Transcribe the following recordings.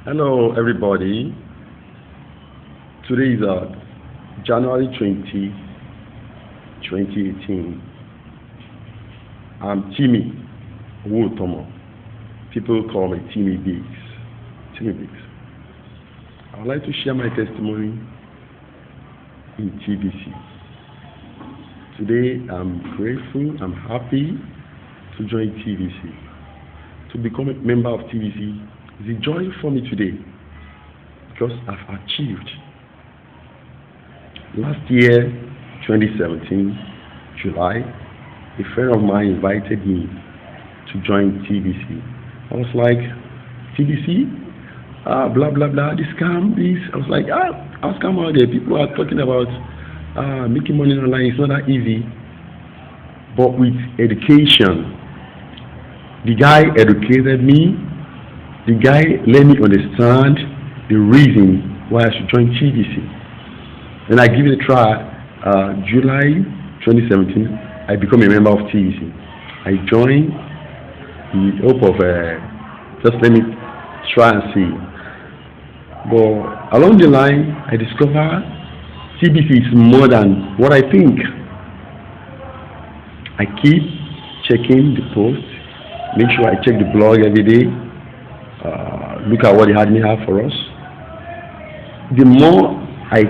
Hello, everybody. Today is January 20, 2018. I'm Timmy Wotomo. People call me Timmy Biggs. Timmy Biggs. I would like to share my testimony in TBC. Today, I'm grateful, I'm happy to join TBC. To become a member of TBC is a joy for me today because I've achieved. Last year, 2017, July, a friend of mine invited me to join TBC. I was like, TBC? Blah, blah, blah, this scam, this. I was like, I'll scam out there. People are talking about making money online. It's not that easy. But with education, the guy educated me. The guy let me understand the reason why I should join TBC. And I give it a try. July 2017, I become a member of TBC. I joined in the hope of just let me try and see. But along the line, I discover TBC is more than what I think. I keep checking the post, make sure I check the blog every day, look at what the admin have for us. The more I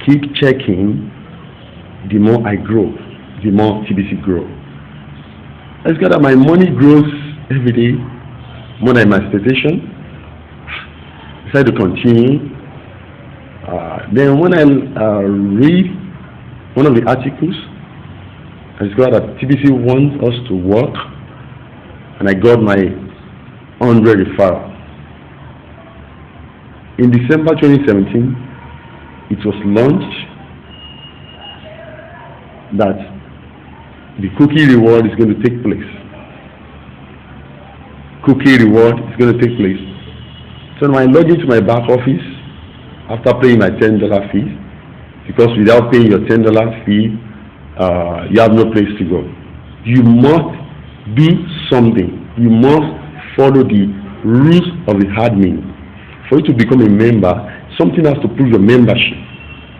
keep checking, the more I grow, the more TBC grow. I discover that my money grows every day, more than my expectation. I decided to continue. Then when I read one of the articles, I discovered that TBC wants us to work, and I got my 100 referral. In December 2017, it was launched that the cookie reward is going to take place. Cookie reward is going to take place. So when I log into my back office after paying my $10 fee, because without paying your $10 fee, you have no place to go. You must do something. You must follow the rules of the admin. For you to become a member, something has to prove your membership,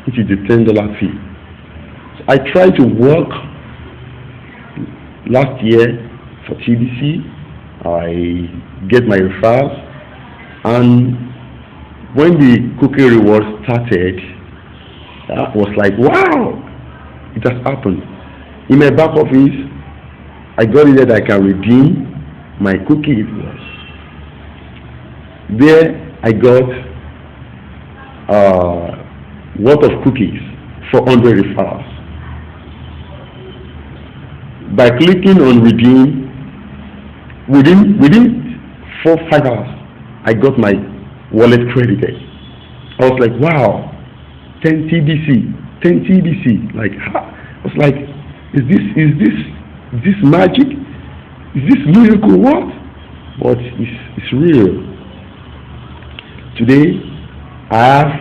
which is the $10 fee. So I tried to work last year for TBC. I get my referrals, and when the cookie reward started, I was like, wow, it has happened. In my back office, I got it that I can redeem my cookie rewards. There I got worth of cookies for 100 referrals. By clicking on redeem, within 4-5 hours, I got my wallet credited. I was like, wow, 10 TBC. Like, I was like, is this magic? Is this miracle? What? But it's real. Today, I have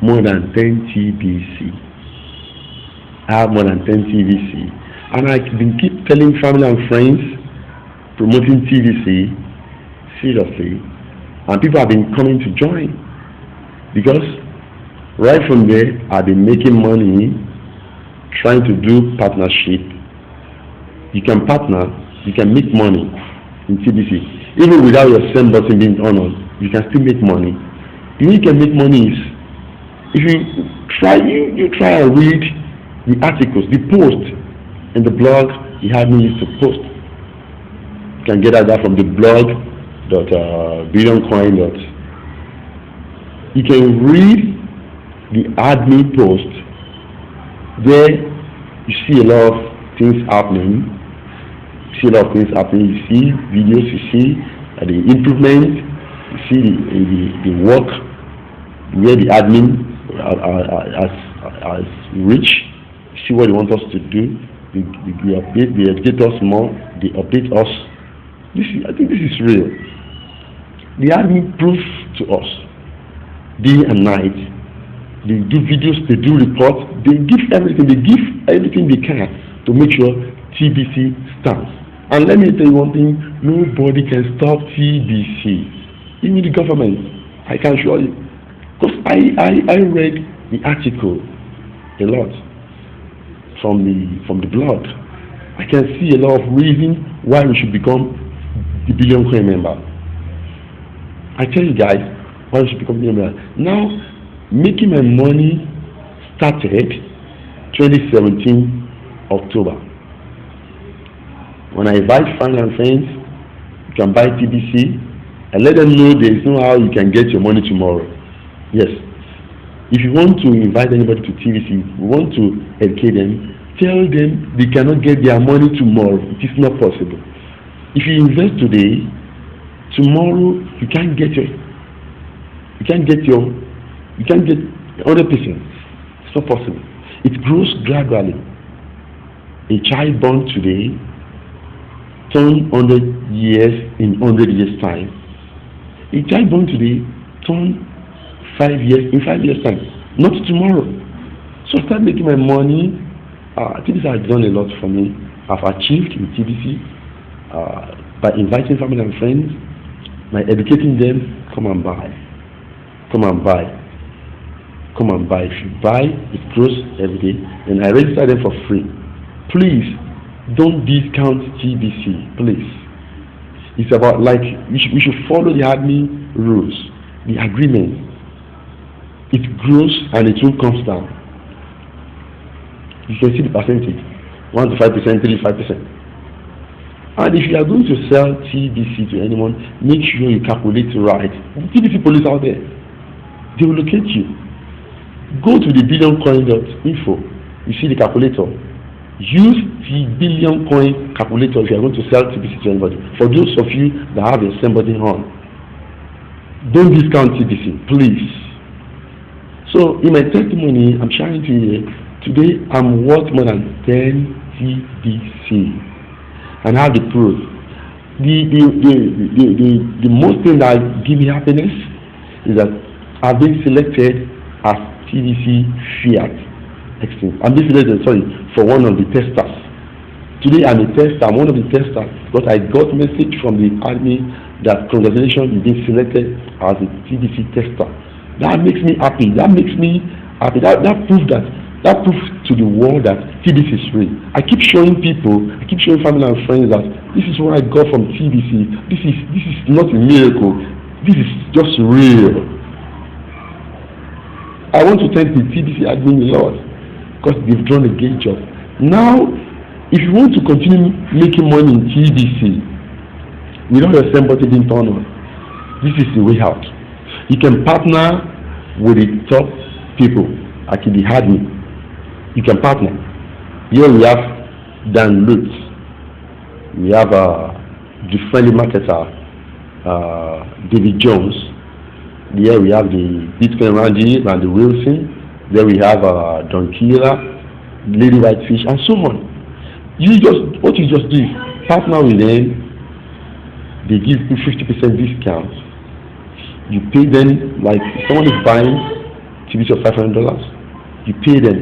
more than 10 TBC. I have more than 10 TBC. And I been keep telling family and friends, promoting TBC seriously. And people have been coming to join. Because right from there, I've been making money, trying to do partnership. You can partner, you can make money in TBC. Even without your send button being honored, you can still make money. The way you can make money is, if you try and read the articles, the post, and the blog you have me used to post. You can get that from the blog billioncoin. You can read the admin post. There you see a lot of things happening. You see videos, you see the improvement, you see the work where the admin has reached. You see what they want us to do. They educate us more, they update us. I think this is real. The admin proves to us day and night. They do videos, they do reports, they give everything they can to make sure TBC stands. And let me tell you one thing, nobody can stop TBC, even the government. I can assure you. Because I read the article a lot from the blog. I can see a lot of reasons why we should become the Billion Coin member. I tell you guys why we should become Billion member. Now, making my money started 2017 October. When I invite family and friends, you can buy TBC. I let them know there is no how you can get your money tomorrow. Yes. If you want to invite anybody to TBC, we want to educate them, tell them they cannot get their money tomorrow. It is not possible. If you invest today, tomorrow you can't get 100%. It's not possible. It grows gradually. A child born today turn 100 years in 100 years time. A child born today turn 5 years in 5 years time. Not tomorrow. So I started making my money. TBC has done a lot for me. I've achieved with TBC by inviting family and friends, by educating them. Come and buy. Come and buy. Come and buy. If you buy, it grows every day. And I register them for free. Please don't discount TBC. Please. It's about like we should follow the admin rules, the agreement. It grows and it will come down. You can see the percentage: 1 to 5%, 3 to 5%. And if you are going to sell TBC to anyone, make sure you calculate right. TBC police out there, they will locate you. Go to the billioncoin.info. You see the calculator. Use the billion coin calculator if you are going to sell TBC to anybody. For those of you that have your somebody on, don't discount TBC, please. So in my testimony, I'm sharing to you today, I'm worth more than 10 TBC, and I have the proof. The most thing that gives me happiness is that I've been selected as TBC Fiat Exchange. I'm being selected, for one of the testers. Today I'm a tester. I'm one of the testers because I got message from the army that congratulations, you've been selected as a TBC tester. That makes me happy. That makes me happy. That proves to the world that TBC is real. I keep showing people, I keep showing family and friends that this is what I got from TBC. This is not a miracle. This is just real. I want to thank the TBC admin a lot because they've done a great job. Now, if you want to continue making money in TBC without your somebody being turned on, this is the way out. You can partner with the top people, like the admin. You can partner. Here we have Dan Lutz. We have the friendly marketer, David Jones. Here we have the Bitcoin Randy Wilson. There we have Don Kira, Lady Whitefish, and so on. What you just do is partner with them. They give you 50% discount. You pay them, like if someone is buying TBC of $500, you pay them.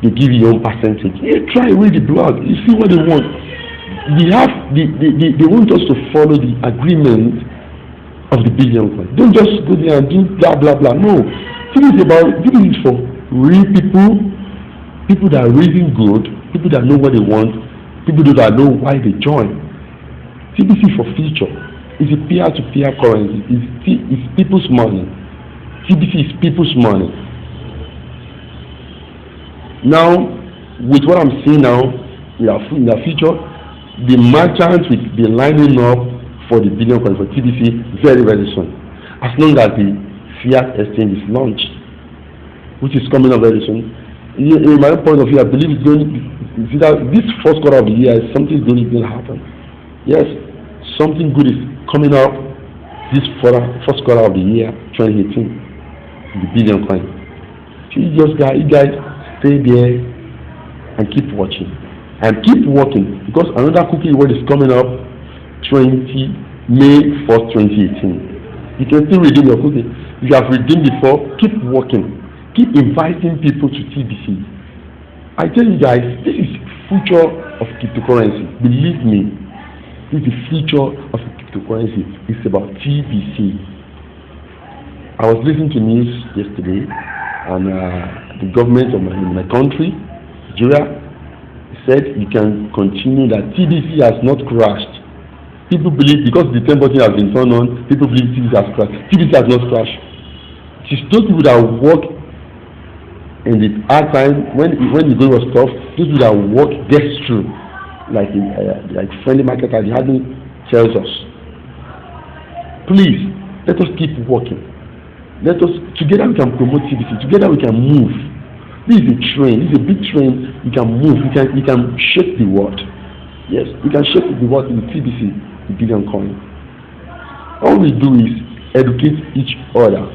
They give you your own percentage. You try read the blog. You see what they want. They want us to follow the agreement of the billion coin. Don't just go there and do blah blah blah. No. This is for real people that are reading good, people that know what they want, people that know why they join. TBC for future. It's a peer-to-peer currency. It's people's money. TBC is people's money. Now, with what I'm seeing now, in the future, the merchants will be lining up for the billion coin for TBC very, very soon. As long as the Fiat Exchange is launched, which is coming up very soon. In my point of view, I believe this first quarter of the year, something good is going to happen. Yes, something good is coming up this first quarter of the year, 2018, the billion coin. So you guys stay there and keep watching and keep working, because another cookie word is coming up May 1st, 2018. You can still redeem your cookie. If you have redeemed before, keep working. Keep inviting people to TBC. I tell you guys, this is future of cryptocurrency. Believe me, this is the future of cryptocurrency. It's about TBC. I was listening to news yesterday, and the government of my country, Nigeria, said you can continue that TBC has not crashed. People believe because the 10 button has been turned on, people believe TBC has crashed. TBC has not crashed. It is those people that work in the hard time when the going was tough. Those people that work gets through, like friendly marketer, the hardly tells us. Please let us keep working. Let us together we can promote TBC. Together we can move. This is a train. This is a big train. We can move. We can shake the world. Yes, we can shake the world in the TBC, the billion coin. All we do is educate each other.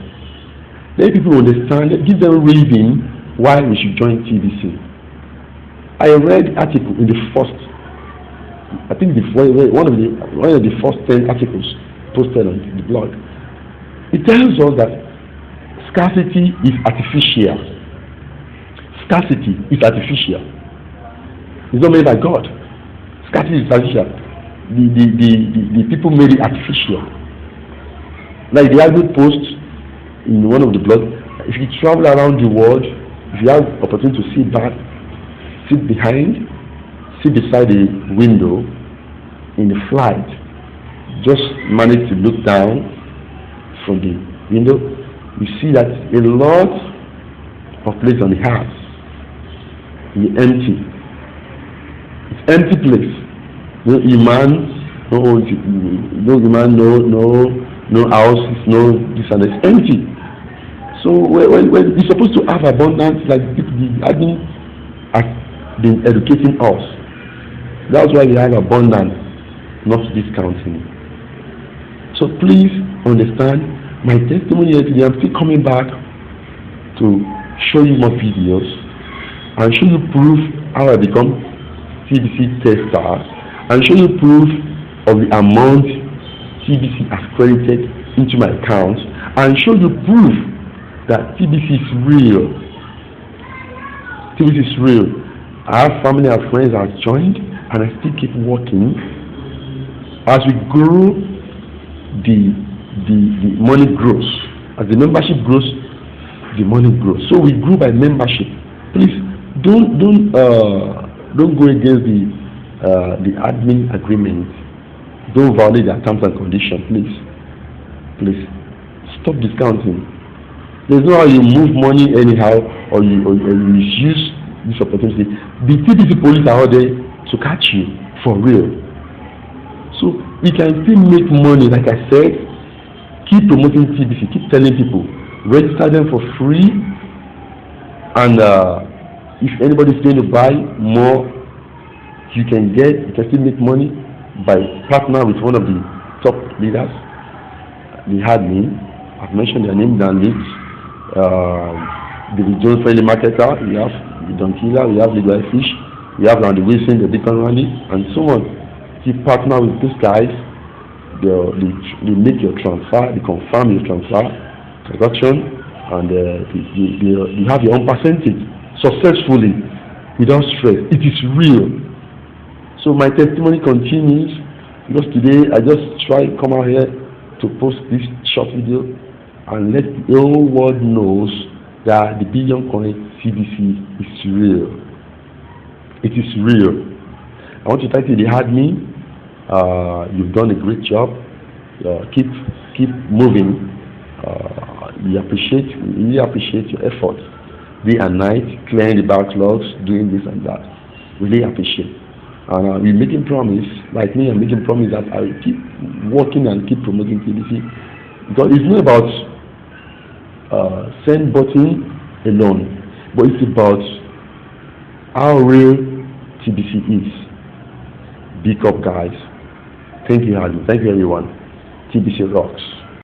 Let people understand. Give them reason why we should join TBC. I read article in the first. I think one of the first 10 articles posted on the blog. It tells us that scarcity is artificial. Scarcity is artificial. It's not made by God. Scarcity is artificial. The people made it artificial. Like the Bible post in one of the blogs, if you travel around the world, if you have opportunity to sit back, sit behind, sit beside the window in the flight, just manage to look down from the window, you see that a lot of place on the house is empty. It's empty place. No imams, no imam, no houses, no this and that. It's empty. So when we're supposed to have abundance, like the admin has been educating us. That's why we have abundance, not discounting. So please understand my testimony yesterday. I'm still coming back to show you more videos and show you proof how I become TBC tester and show you proof of the amount TBC has credited into my account and show you proof that TBC is real. TBC is real. I have family and friends that have joined and I still keep working. As we grow, the money grows. As the membership grows, the money grows. So we grew by membership. Please don't go against the admin agreement. Don't violate their terms and conditions. Please stop discounting. There's no how you move money anyhow or you misuse this opportunity. The TBC police are out there to catch you for real. So we can still make money, like I said. Keep promoting TBC, keep telling people, register them for free, and if anybody's going to buy more, you can still make money by partner with one of the top leaders. They had me, I've mentioned their name, Dan Leeds, the Jones Friendly Marketer, we have the Don Killer, we have Legal Fish, we have Randy Wilson, the Beacon Randy, and so on. Keep partner with these guys. They make your transfer, they confirm your transfer transaction, and you have your own percentage successfully without stress. It is real. So my testimony continues because today I just try to come out here to post this short video and let the whole world knows that the Billion Coin TBC is real. It is real. I want to thank you. They had me. You've done a great job. Keep moving. We really appreciate your effort, day and night, clearing the backlogs, doing this and that. Really appreciate. And we're making promise, like me, I'm making promise that I will keep working and keep promoting TBC, because it's not about send button alone, but it's about how real TBC is. Big up, guys. Thank you, Hardy. Thank you, everyone. TBC rocks.